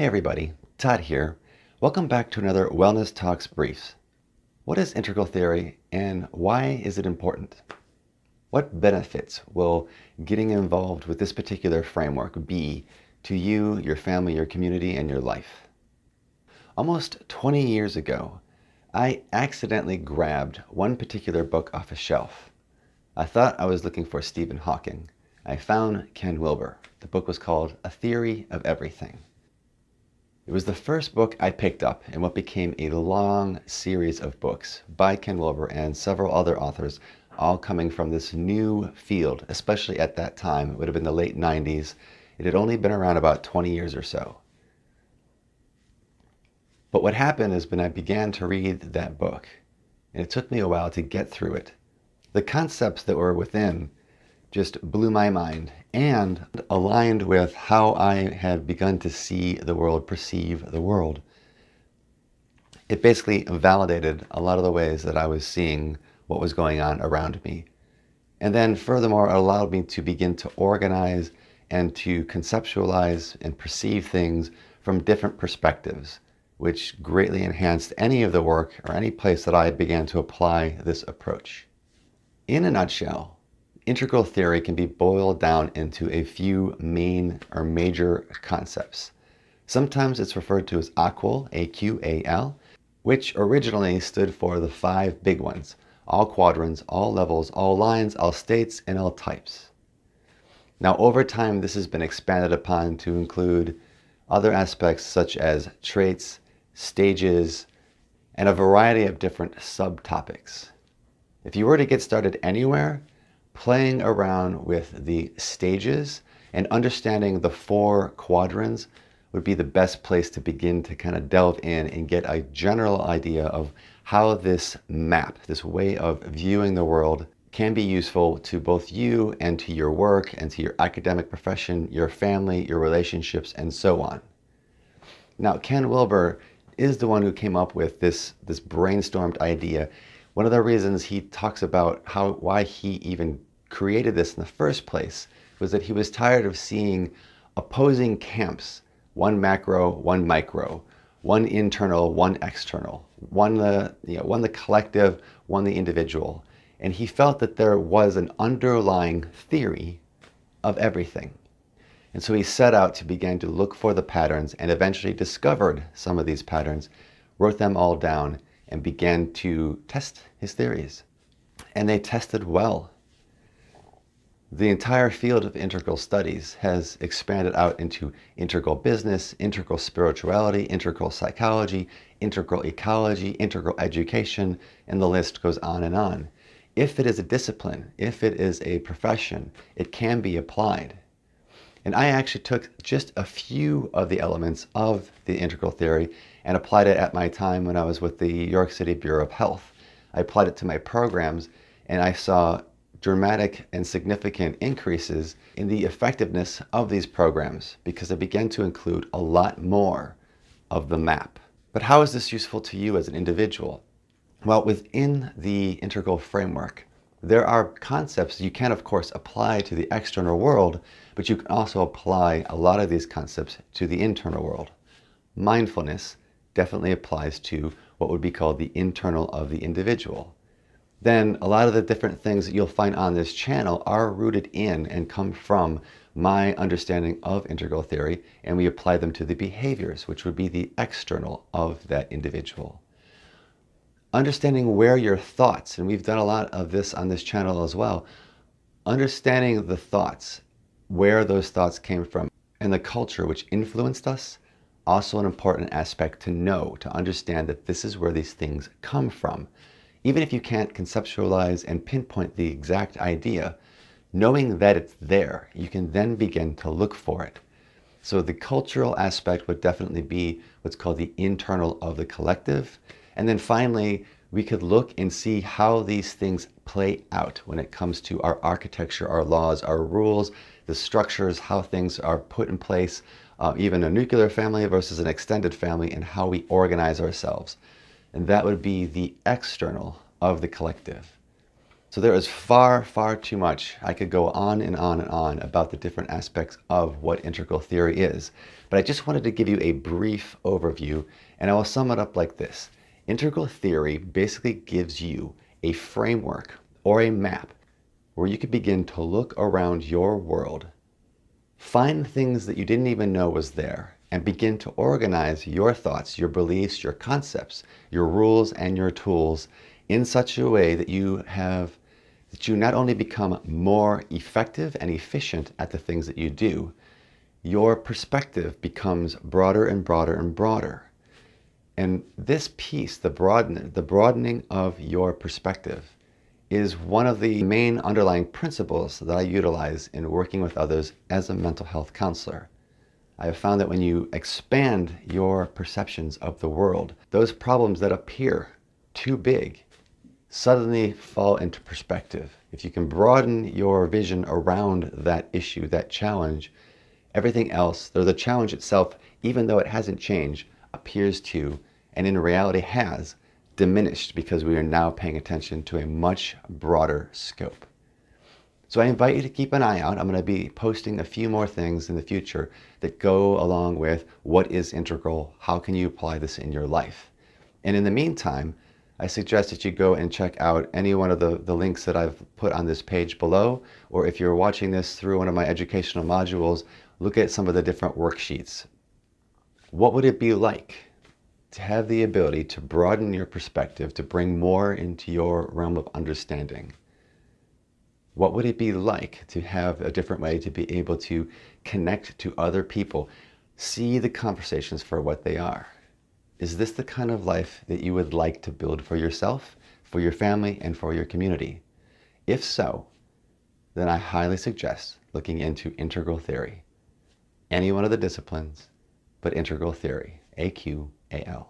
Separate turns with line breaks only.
Hey everybody, Todd here. Welcome back to another Wellness Talks Briefs. What is integral theory and why is it important? What benefits will getting involved with this particular framework be to you, your family, your community, and your life? Almost 20 years ago, I accidentally grabbed one particular book off a shelf. I thought I was looking for Stephen Hawking. I found Ken Wilber. The book was called A Theory of Everything. It was the first book I picked up in what became a long series of books by Ken Wilber and several other authors, all coming from this new field, especially at that time. It would have been the late 90s. It had only been around about 20 years or so. But what happened is when I began to read that book, and it took me a while to get through it, the concepts that were within just blew my mind and aligned with how I had begun to see the world, perceive the world. It basically validated a lot of the ways that I was seeing what was going on around me. And then furthermore, it allowed me to begin to organize and to conceptualize and perceive things from different perspectives, which greatly enhanced any of the work or any place that I began to apply this approach. In a nutshell, integral theory can be boiled down into a few main or major concepts. Sometimes it's referred to as AQAL, A-Q-A-L, which originally stood for the 5 big ones: all quadrants, all levels, all lines, all states, and all types. Now over time this has been expanded upon to include other aspects such as traits, stages, and a variety of different subtopics. If you were to get started anywhere, playing around with the stages and understanding the 4 quadrants would be the best place to begin to kind of delve in and get a general idea of how this map, this way of viewing the world, can be useful to both you and to your work and to your academic profession, your family, your relationships, and so on. Now, Ken Wilber is the one who came up with this brainstormed idea. One of the reasons he talks about why he even created this in the first place was that he was tired of seeing opposing camps, one macro, one micro, one internal, one external, one the collective, one the individual. And he felt that there was an underlying theory of everything. And so he set out to begin to look for the patterns and eventually discovered some of these patterns, wrote them all down, and began to test his theories. And they tested well. The entire field of integral studies has expanded out into integral business, integral spirituality, integral psychology, integral ecology, integral education, and the list goes on and on. If it is a discipline, if it is a profession, it can be applied. And I actually took just a few of the elements of the integral theory and applied it at my time when I was with the York City Bureau of Health. I applied it to my programs and I saw dramatic and significant increases in the effectiveness of these programs because I began to include a lot more of the map. But how is this useful to you as an individual? Well, within the integral framework, there are concepts you can, of course, apply to the external world, but you can also apply a lot of these concepts to the internal world. Mindfulness definitely applies to what would be called the internal of the individual. Then a lot of the different things that you'll find on this channel are rooted in and come from my understanding of integral theory, and we apply them to the behaviors, which would be the external of that individual. Understanding where your thoughts, and we've done a lot of this on this channel as well, understanding the thoughts, where those thoughts came from, and the culture which influenced us, also an important aspect to know, to understand that this is where these things come from. Even if you can't conceptualize and pinpoint the exact idea, knowing that it's there, you can then begin to look for it. So the cultural aspect would definitely be what's called the internal of the collective. And then finally, we could look and see how these things play out when it comes to our architecture, our laws, our rules, the structures, how things are put in place, even a nuclear family versus an extended family, and how we organize ourselves. And that would be the external of the collective. So there is far, far too much. I could go on and on and on about the different aspects of what integral theory is, but I just wanted to give you a brief overview, and I will sum it up like this. Integral theory basically gives you a framework or a map where you can begin to look around your world, find things that you didn't even know was there, and begin to organize your thoughts, your beliefs, your concepts, your rules, and your tools in such a way that you not only become more effective and efficient at the things that you do, your perspective becomes broader and broader and broader. And this piece, the broadening of your perspective, is one of the main underlying principles that I utilize in working with others as a mental health counselor. I have found that when you expand your perceptions of the world, those problems that appear too big suddenly fall into perspective. If you can broaden your vision around that issue, that challenge, everything else, though the challenge itself, even though it hasn't changed, appears to, and in reality has, diminished because we are now paying attention to a much broader scope. So I invite you to keep an eye out. I'm going to be posting a few more things in the future that go along with what is integral, how can you apply this in your life. And in the meantime, I suggest that you go and check out any one of the links that I've put on this page below, or if you're watching this through one of my educational modules, look at some of the different worksheets. What would it be like to have the ability to broaden your perspective, to bring more into your realm of understanding? What would it be like to have a different way to be able to connect to other people, see the conversations for what they are? Is this the kind of life that you would like to build for yourself, for your family, and for your community? If so, then I highly suggest looking into integral theory. Any one of the disciplines, but integral theory, AQAL.